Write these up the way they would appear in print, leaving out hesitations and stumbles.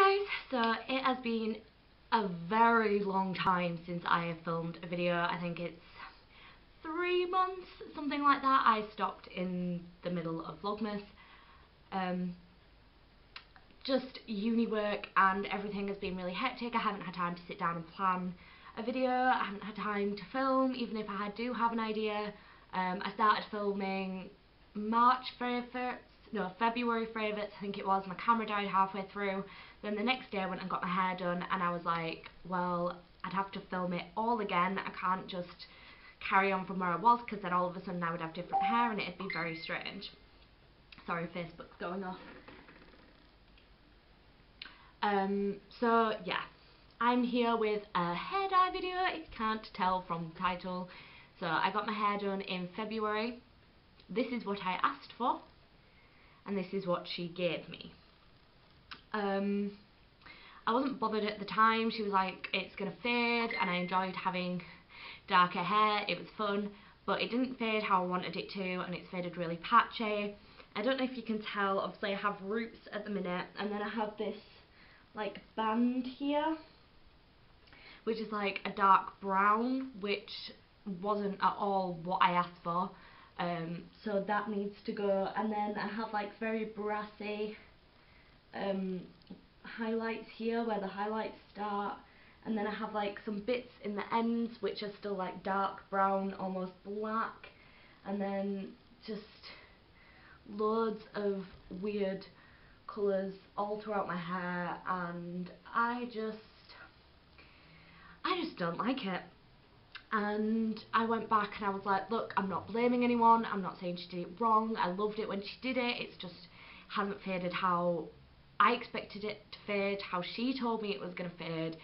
Hi guys, so it has been a very long time since I have filmed a video. I think it's 3 months, something like that. I stopped in the middle of Vlogmas. Just uni work and everything has been really hectic. I haven't had time to sit down and plan a video. I haven't had time to film, even if I do have an idea. I started filming February favourites, I think it was. My camera died halfway through. Then the next day I went and got my hair done and I was like, well, I'd have to film it all again. I can't just carry on from where I was, because then all of a sudden I would have different hair and it'd be very strange. Sorry, Facebook's going off. So yeah, I'm here with a hair dye video, if you can't tell from the title. So I got my hair done in February. This is what I asked for, and this is what she gave me. I wasn't bothered at the time. She was like, it's gonna fade, and I enjoyed having darker hair. It was fun, but it didn't fade how I wanted it to, and it's faded really patchy. I don't know if you can tell, obviously I have roots at the minute, and then I have this like band here, which is like a dark brown, which wasn't at all what I asked for. So that needs to go, and then I have like very brassy highlights here where the highlights start, and then I have like some bits in the ends which are still like dark brown, almost black, and then just loads of weird colours all throughout my hair, and I just don't like it. And I went back and I was like, look, I'm not blaming anyone, I'm not saying she did it wrong, I loved it when she did it, it's just hasn't faded how I expected it to fade, how she told me it was going to fade.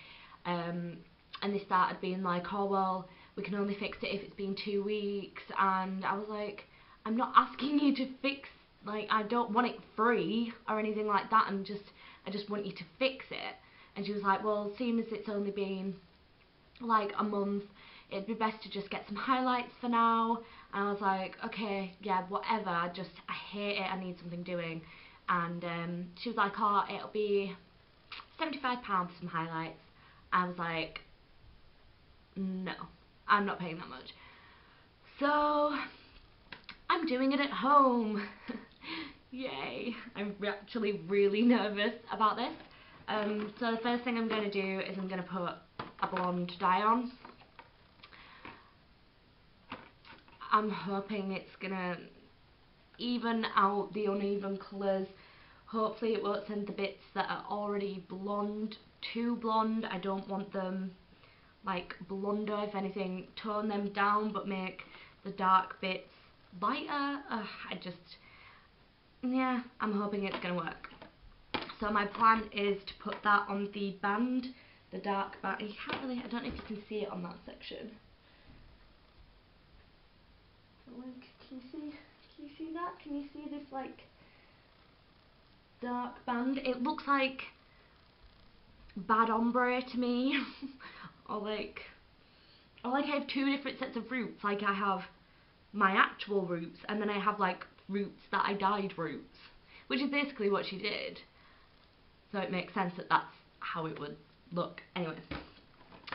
And they started being like, oh well, we can only fix it if it's been 2 weeks, and I was like, I'm not asking you to fix, like, I don't want it free or anything like that, I just want you to fix it. And she was like, well, seeing as it's only been like a month, it'd be best to just get some highlights for now. And I was like, okay, yeah, whatever, I hate it, I need something doing. And she was like, oh, it'll be £75 for some highlights. I was like, no, I'm not paying that much. So I'm doing it at home. Yay. I'm actually really nervous about this. So the first thing I'm going to do is I'm going to put a blonde dye on. I'm hoping it's going to even out the uneven colours. Hopefully it won't send the bits that are already blonde too blonde. I don't want them like blonder. If anything, tone them down but make the dark bits lighter. Yeah, I'm hoping it's going to work. So my plan is to put that on the band, the dark band. You can't really, I don't know if you can see it on that section. Like, can you see that? Can you see this like dark band? It looks like bad ombre to me. or like I have 2 different sets of roots. Like I have my actual roots, and then I have like roots that I dyed roots, which is basically what she did. So it makes sense that that's how it would look. Anyway,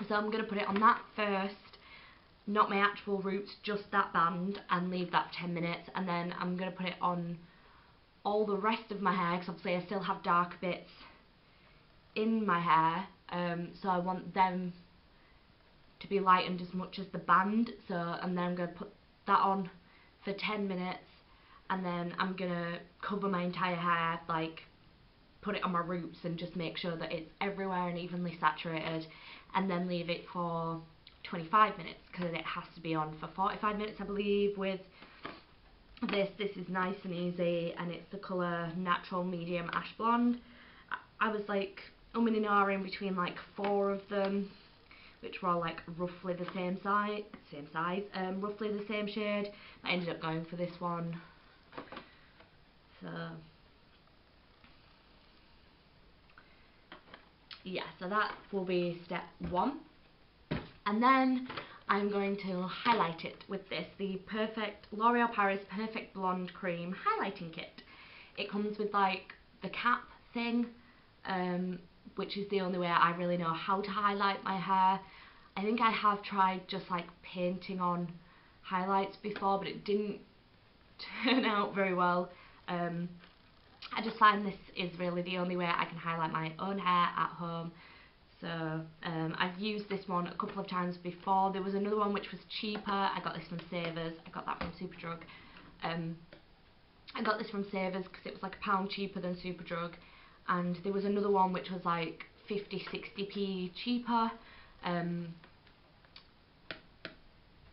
so I'm going to put it on that first, not my actual roots, just that band, and leave that for 10 minutes, and then I'm going to put it on all the rest of my hair, because obviously I still have dark bits in my hair, so I want them to be lightened as much as the band. So, and then I'm going to put that on for 10 minutes, and then I'm going to cover my entire hair, like put it on my roots and just make sure that it's everywhere and evenly saturated, and then leave it for 25 minutes, because it has to be on for 45 minutes I believe with this. This is nice and easy, and it's the colour Natural Medium Ash Blonde. I was like umming and ahhing between like 4 of them, which were all like roughly the same size, roughly the same shade. I ended up going for this one. So yeah, so that will be step 1. And then I'm going to highlight it with this, the L'Oreal Paris Perfect Blonde Cream Highlighting Kit. It comes with like the cap thing, which is the only way I really know how to highlight my hair. I think I have tried just like painting on highlights before, but it didn't turn out very well. I just find this is really the only way I can highlight my own hair at home. So I've used this one a couple of times before. There was another one which was cheaper. I got this from Savers. I got that from Superdrug. I got this from Savers because it was like £1 cheaper than Superdrug. And there was another one which was like 50-60p cheaper.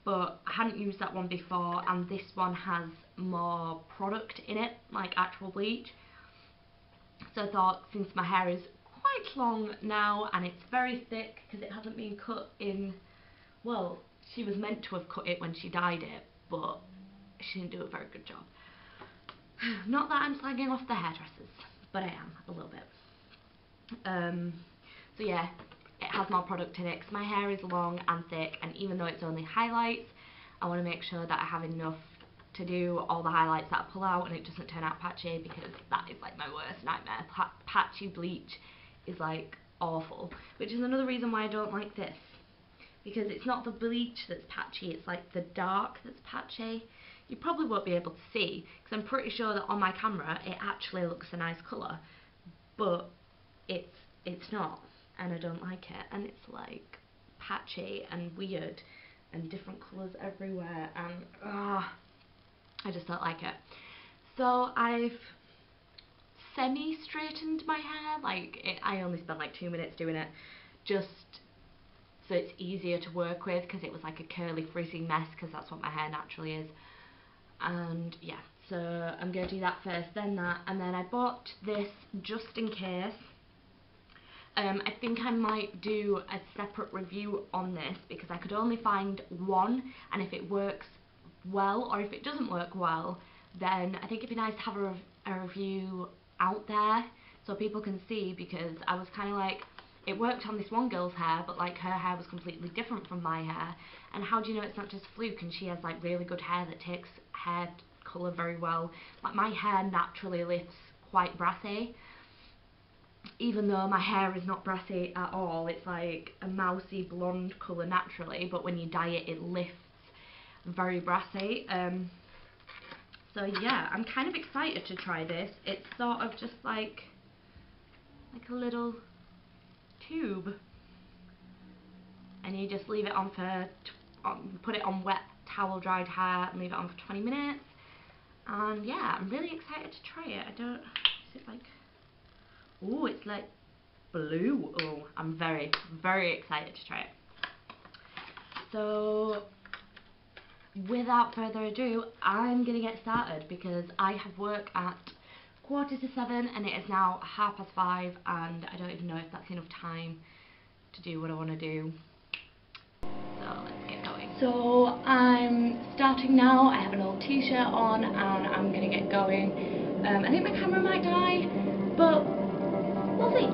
But I hadn't used that one before, and this one has more product in it, like actual bleach. So I thought, since my hair is quite long now and it's very thick because it hasn't been cut in, well, she was meant to have cut it when she dyed it, but she didn't do a very good job. Not that I'm slagging off the hairdressers, but I am a little bit. So yeah, it has more product in it because my hair is long and thick, and even though it's only highlights, I want to make sure that I have enough to do all the highlights that I pull out and it doesn't turn out patchy, because that is like my worst nightmare. Patchy bleach is like awful, which is another reason why I don't like this, because it's not the bleach that's patchy, it's like the dark that's patchy. You probably won't be able to see because I'm pretty sure that on my camera it actually looks a nice colour, but it's not, and I don't like it, and it's like patchy and weird and different colours everywhere, and I just don't like it. So I've semi-straightened my hair, I only spent like 2 minutes doing it, just so it's easier to work with, because it was like a curly frizzy mess, because that's what my hair naturally is. And yeah, so I'm going to do that first, then that, and then I bought this just in case. I think I might do a separate review on this because I could only find one, and if it works well or if it doesn't work well, then I think it'd be nice to have a review out there so people can see, because I was kind of like, it worked on this one girl's hair, but like her hair was completely different from my hair, and how do you know it's not just fluke? And she has like really good hair that takes hair colour very well. Like my hair naturally lifts quite brassy, even though my hair is not brassy at all. It's like a mousy blonde colour naturally, but when you dye it, it lifts very brassy. So yeah, I'm kind of excited to try this. It's sort of just like a little tube, and you just leave it on for, put it on wet towel dried hair and leave it on for 20 minutes. And yeah, I'm really excited to try it. Is it like, oh, it's like blue. Oh, I'm very, very excited to try it. So without further ado, I'm gonna get started because I have work at 7:15 and it is now 5:30, and I don't even know if that's enough time to do what I want to do. So let's get going. So I'm starting now. I have an old t-shirt on and I'm gonna get going. I think my camera might die, but we'll see.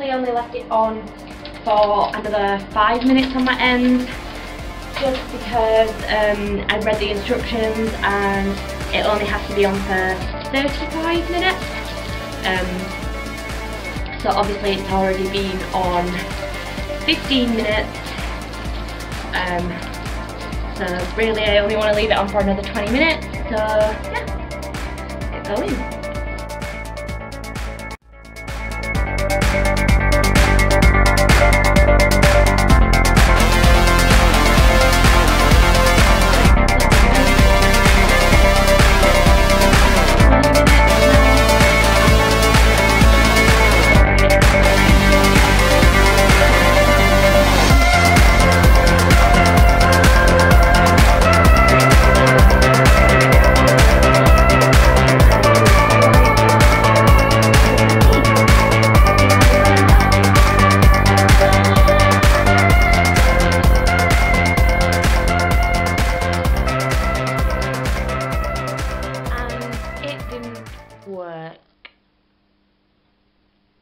I only left it on for another 5 minutes on my end, just because I read the instructions and it only has to be on for 35 minutes. So obviously it's already been on 15 minutes. So really I only want to leave it on for another 20 minutes. So yeah, get going.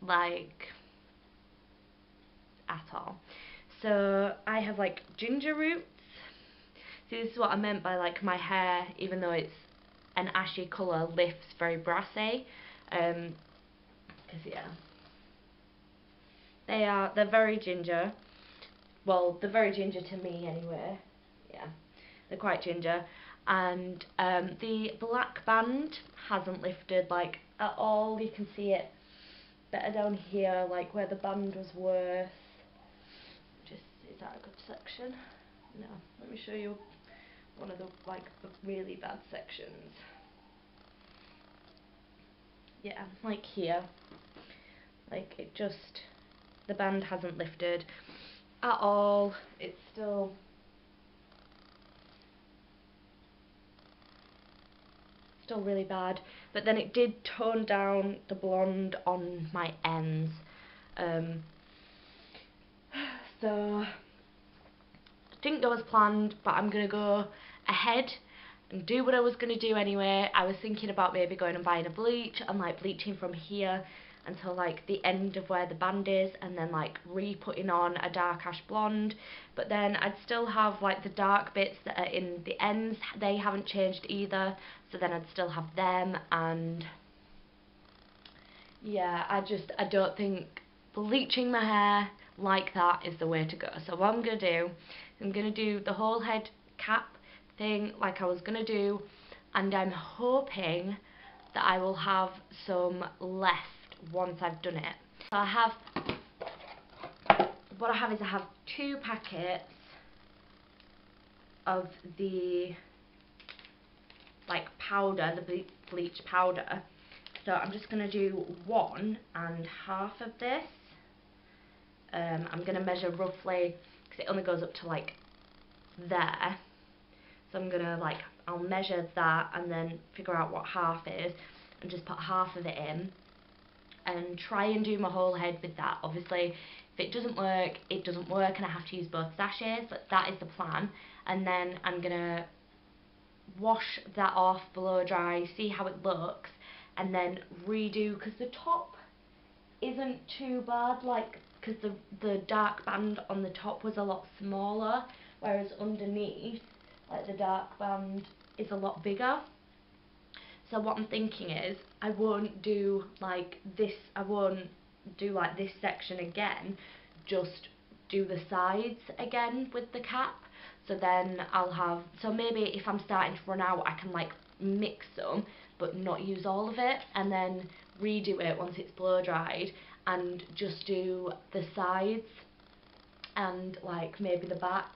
like, at all. So I have like ginger roots. See, this is what I meant by like my hair, even though it's an ashy colour, lifts very brassy. Because yeah, they're very ginger. Well, they're very ginger to me anyway. Yeah, they're quite ginger. And the black band hasn't lifted like at all. You can see it better down here, like where the band was worse. Just, is that a good section? No, let me show you one of the like the really bad sections. Yeah, like here, like it just, the band hasn't lifted at all. It's still really bad, but then it did tone down the blonde on my ends. So didn't go as planned, but I'm gonna go ahead and do what I was gonna do anyway. I was thinking about maybe going and buying a bleach and like bleaching from here until like the end of where the band is, and then like re-putting on a dark ash blonde, but then I'd still have like the dark bits that are in the ends, they haven't changed either, so then I'd still have them. And yeah, I don't think bleaching my hair like that is the way to go. So what I'm going to do, I'm going to do the whole head cap thing like I was going to do, and I'm hoping that I will have some left once I've done it. So I have 2 packets of the like powder, the bleach powder. So I'm just going to do 1 1/2 of this. I'm going to measure roughly, because it only goes up to like there. So I'm going to like, I'll measure that and then figure out what half is and just put half of it in and try and do my whole head with that. Obviously if it doesn't work, it doesn't work and I have to use both sachets, but that is the plan. And then I'm going to wash that off, blow dry, see how it looks, and then redo, because the top isn't too bad, like, because the dark band on the top was a lot smaller, whereas underneath, like, the dark band is a lot bigger. So what I'm thinking is, I won't do like this section again, just do the sides again with the cap. So then I'll have, so maybe if I'm starting to run out, I can like mix some but not use all of it, and then redo it once it's blow dried and just do the sides and like maybe the back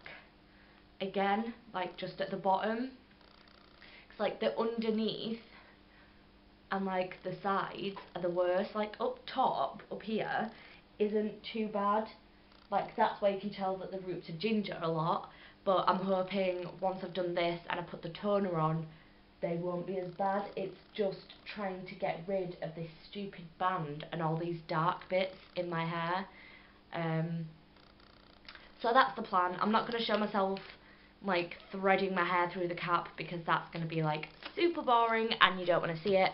again, like just at the bottom, because like the underneath and like the sides are the worst. Like up top, up here, isn't too bad, like that's where you can tell that the roots are ginger a lot, but I'm hoping once I've done this and I put the toner on, they won't be as bad. It's just trying to get rid of this stupid band and all these dark bits in my hair. So that's the plan. I'm not going to show myself like threading my hair through the cap because that's going to be like super boring and you don't want to see it.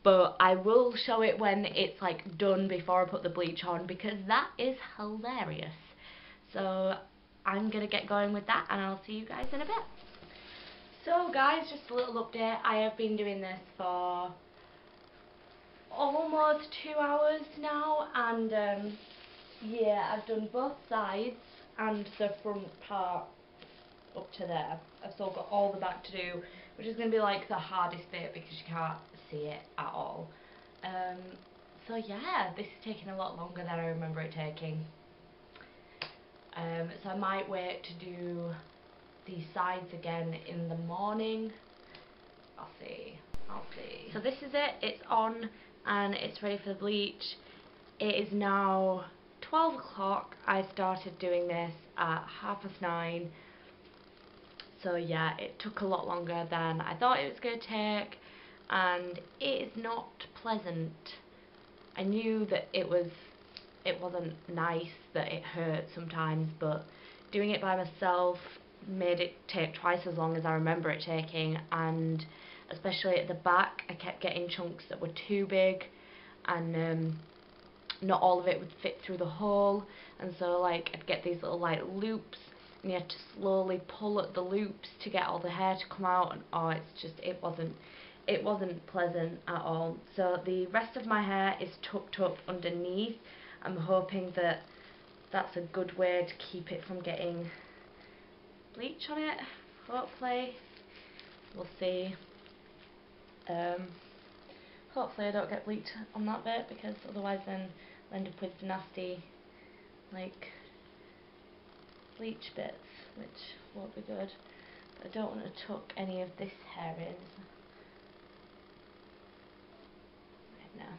But I will show it when it's like done before I put the bleach on, because that is hilarious. So I'm going to get going with that and I'll see you guys in a bit. So guys, just a little update. I have been doing this for almost 2 hours now, and yeah, I've done both sides and the front part up to there. I've still got all the back to do, which is going to be like the hardest bit because you can't see it at all. So yeah, this is taking a lot longer than I remember it taking. So I might wait to do these sides again in the morning. I'll see. So this is it. It's on and it's ready for the bleach. It is now 12 o'clock. I started doing this at 9:30. So yeah, it took a lot longer than I thought it was going to take, and it is not pleasant. I knew that it wasn't nice, that it hurt sometimes, but doing it by myself made it take twice as long as I remember it taking, and especially at the back I kept getting chunks that were too big, and not all of it would fit through the hole, and so like I'd get these little like loops, and you had to slowly pull at the loops to get all the hair to come out, and oh, it wasn't pleasant at all. So the rest of my hair is tucked up underneath. I'm hoping that that's a good way to keep it from getting bleach on it, hopefully. We'll see. Hopefully I don't get bleach on that bit, because otherwise then I'll end up with nasty like bleach bits, which won't be good. But I don't want to tuck any of this hair in. Right now.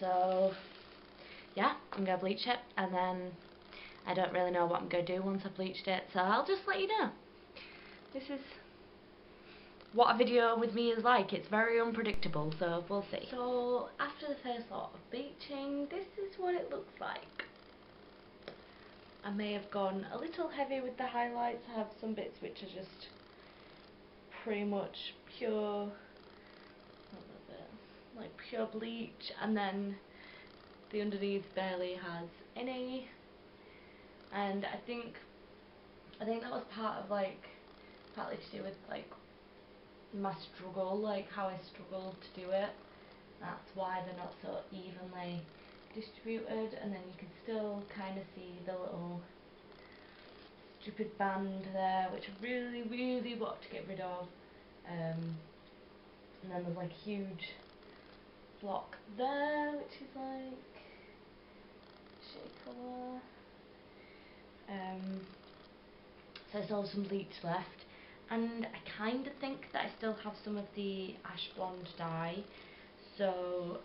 So yeah, I'm going to bleach it, and then I don't really know what I'm going to do once I've bleached it, so I'll just let you know. This is what a video with me is like. It's very unpredictable, so we'll see. So after the first lot of bleaching, this is what it looks like. I may have gone a little heavy with the highlights. I have some bits which are just pretty much pure, like pure bleach, and then the underneath barely has any. And I think that was partly to do with like my struggle, like how I struggled to do it. That's why they're not so evenly distributed, and then you can still kind of see the little stupid band there, which I really want to get rid of. And then there's like a huge block there, which is like shade colour. So I still have some bleach left, and I kind of think that I still have some of the ash blonde dye, so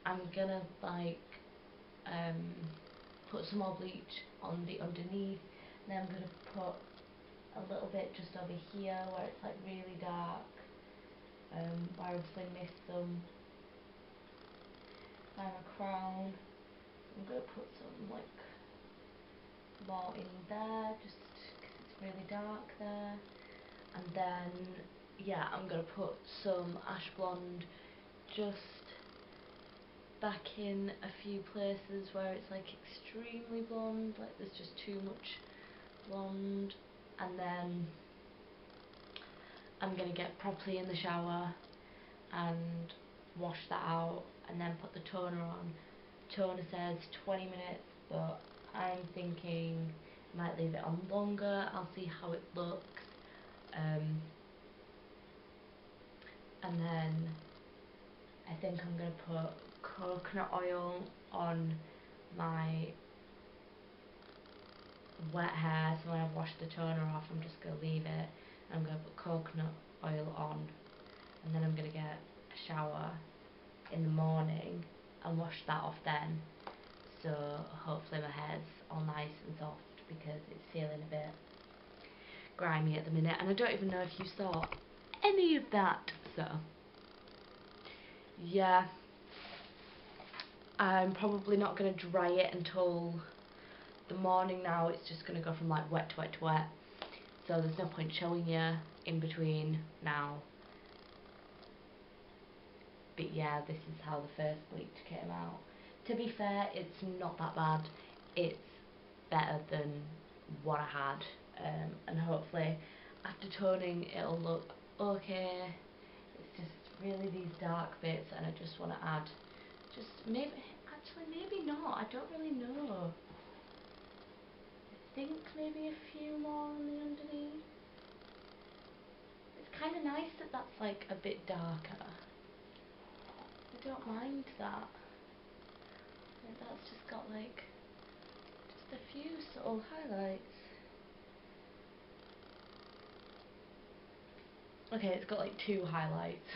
I'm gonna like put some more bleach on the underneath, and then I'm gonna put a little bit just over here where it's like really dark, where I obviously missed some by my crown. I'm gonna put some like more in there just because it's really dark there, and then yeah, I'm gonna put some ash blonde just back in a few places where it's like extremely blonde, like there's just too much blonde, and then I'm gonna get properly in the shower and wash that out, and then put the toner on. Toner says 20 minutes, but I'm thinking I might leave it on longer. I'll see how it looks. And then I think I'm going to put coconut oil on my wet hair, so when I've washed the toner off, I'm just going to leave it. I'm going to put coconut oil on, and then I'm going to get a shower in the morning and wash that off then. So hopefully my hair's all nice and soft, because it's feeling a bit grimy at the minute, and I don't even know if you saw any of that. So yeah, I'm probably not going to dry it until the morning now. It's just going to go from like wet to wet to wet, so there's no point showing you in between now. But yeah, this is how the first bleach came out. To be fair, it's not that bad. It's better than what I had, and hopefully after toning it'll look okay. It's just really these dark bits, and I just want to add just maybe not, I don't really know. I think maybe a few more on the underneath. It's kind of nice that that's like a bit darker. I don't mind that. And that's just got like just a few subtle highlights. Okay, it's got like 2 highlights.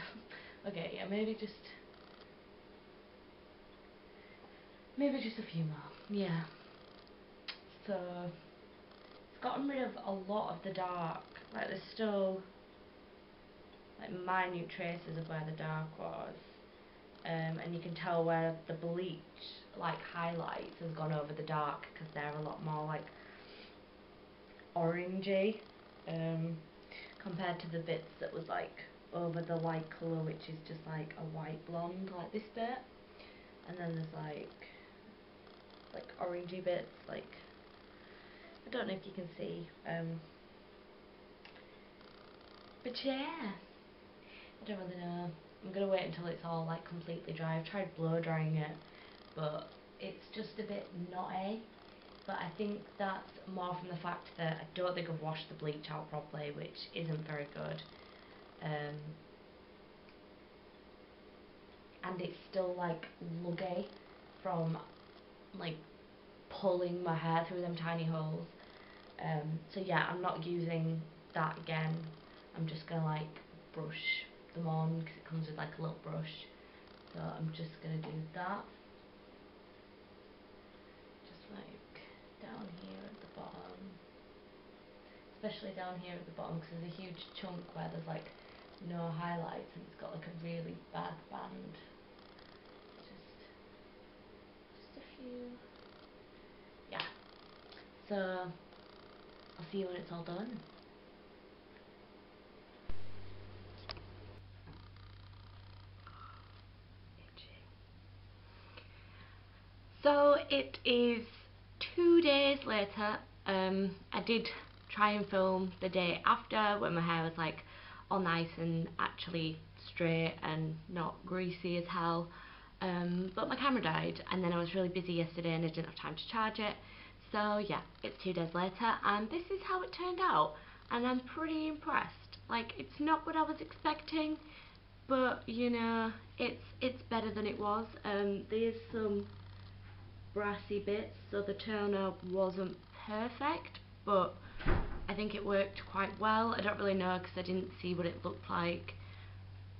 Okay, yeah, maybe just a few more. Yeah. So it's gotten rid of a lot of the dark. Like there's still like minute traces of where the dark was. And you can tell where the bleach like highlights has gone over the dark, because they're a lot more like orangey compared to the bits that was like over the light colour, which is just like a white blonde, like this bit, and then there's like orangey bits, like, I don't know if you can see, but yeah, I don't really know. I'm gonna wait until it's all like completely dry. I've tried blow drying it, but it's just a bit knotty. But I think that's more from the fact that I don't think I've washed the bleach out properly, which isn't very good. And it's still like luggy from like pulling my hair through them tiny holes. So yeah, I'm not using that again. I'm just gonna like brush them on because it comes with like a little brush. So I'm just gonna do that. Just like down here at the bottom, especially down here at the bottom because there's a huge chunk where there's like no highlights and it's got like a really bad band. Just a few. Yeah. So I'll see you when it's all done. So it is 2 days later. I did try and film the day after when my hair was like all nice and actually straight and not greasy as hell. But my camera died and then I was really busy yesterday and I didn't have time to charge it. So yeah, it's 2 days later and this is how it turned out, and I'm pretty impressed. Like, it's not what I was expecting, but you know, it's better than it was. There's some brassy bits, so the toner wasn't perfect, but I think it worked quite well. I don't really know because I didn't see what it looked like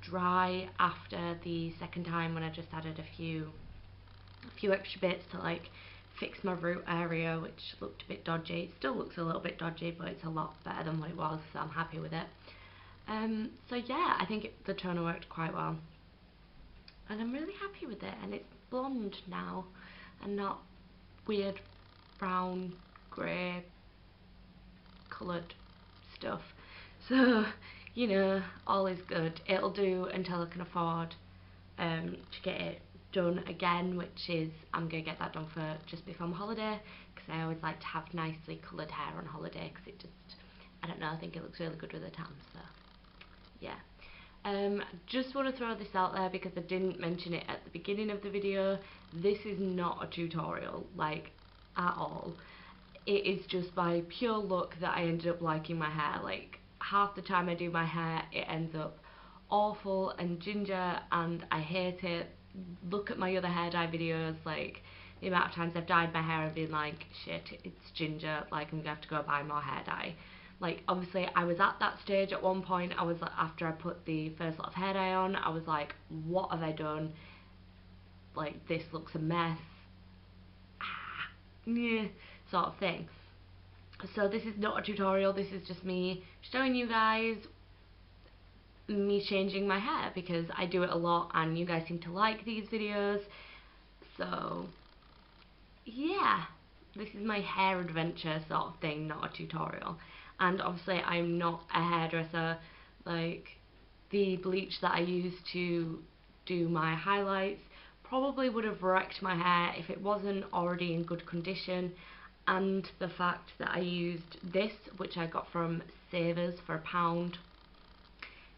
dry after the second time when I just added a few extra bits to like fix my root area, which looked a bit dodgy. It still looks a little bit dodgy, but it's a lot better than what it was, so I'm happy with it. So yeah, I think the toner worked quite well and I'm really happy with it, and it's blonde now and not weird brown grey coloured stuff. So you know, all is good. It'll do until I can afford to get it done again, which is I'm going to get that done for just before my holiday, because I always like to have nicely coloured hair on holiday because it just, I don't know, I think it looks really good with a tan. So yeah. Just want to throw this out there because I didn't mention it at the beginning of the video. This is not a tutorial, like, at all. It is just by pure luck that I ended up liking my hair. Like, half the time I do my hair it ends up awful and ginger and I hate it. Look at my other hair dye videos, like the amount of times I've dyed my hair and been like, shit, it's ginger, like I'm gonna have to go buy more hair dye. Like, obviously I was at that stage at one point. I was like, after I put the first lot of hair dye on, I was like, what have I done? Like, this looks a mess. Yeah, sort of thing. So this is not a tutorial, this is just me showing you guys me changing my hair because I do it a lot and you guys seem to like these videos. So yeah, this is my hair adventure sort of thing, not a tutorial. And obviously I'm not a hairdresser. Like, the bleach that I use to do my highlights probably would have wrecked my hair if it wasn't already in good condition, and the fact that I used this, which I got from Savers for £1,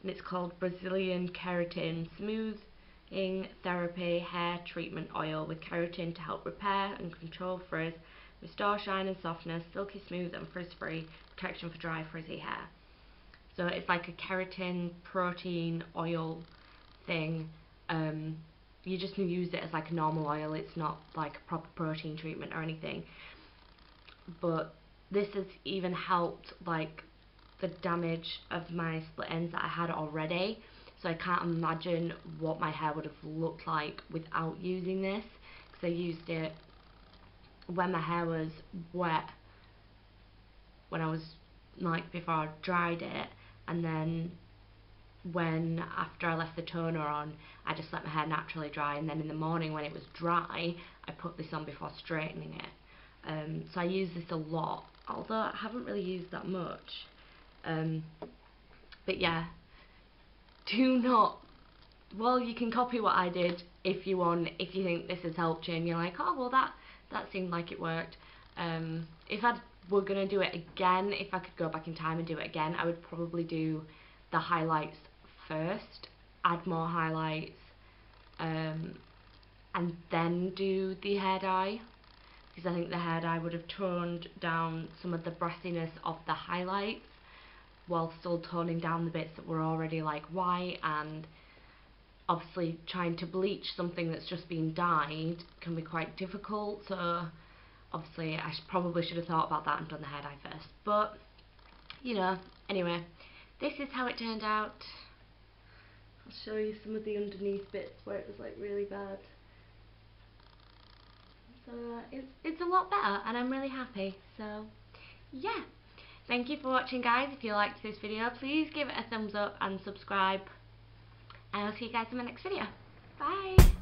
and it's called Brazilian Keratin Smoothing Therapy Hair Treatment Oil with keratin to help repair and control frizz, restore shine and softness, silky smooth and frizz-free, protection for dry frizzy hair. So it's like a keratin protein oil thing. You just use it as like a normal oil, it's not like a proper protein treatment or anything. But this has even helped like the damage of my split ends that I had already, so I can't imagine what my hair would have looked like without using this, because I used it when my hair was wet, when I was like before I dried it, and then when after I left the toner on I just let my hair naturally dry, and then in the morning when it was dry I put this on before straightening it. So I use this a lot, although I haven't really used that much. But yeah, do not, well, you can copy what I did if you want, if you think this has helped you and you're like, oh well, that seemed like it worked. If I were going to do it again, if I could go back in time and do it again, I would probably do the highlights first, add more highlights, and then do the hair dye, because I think the hair dye would have toned down some of the brassiness of the highlights while still toning down the bits that were already like white. And obviously trying to bleach something that's just been dyed can be quite difficult, so obviously I probably should have thought about that and done the hair dye first, but you know, anyway, this is how it turned out. I'll show you some of the underneath bits where it was like really bad. So it's a lot better and I'm really happy. So yeah, thank you for watching, guys. If you liked this video, please give it a thumbs up and subscribe, and I'll see you guys in my next video. Bye!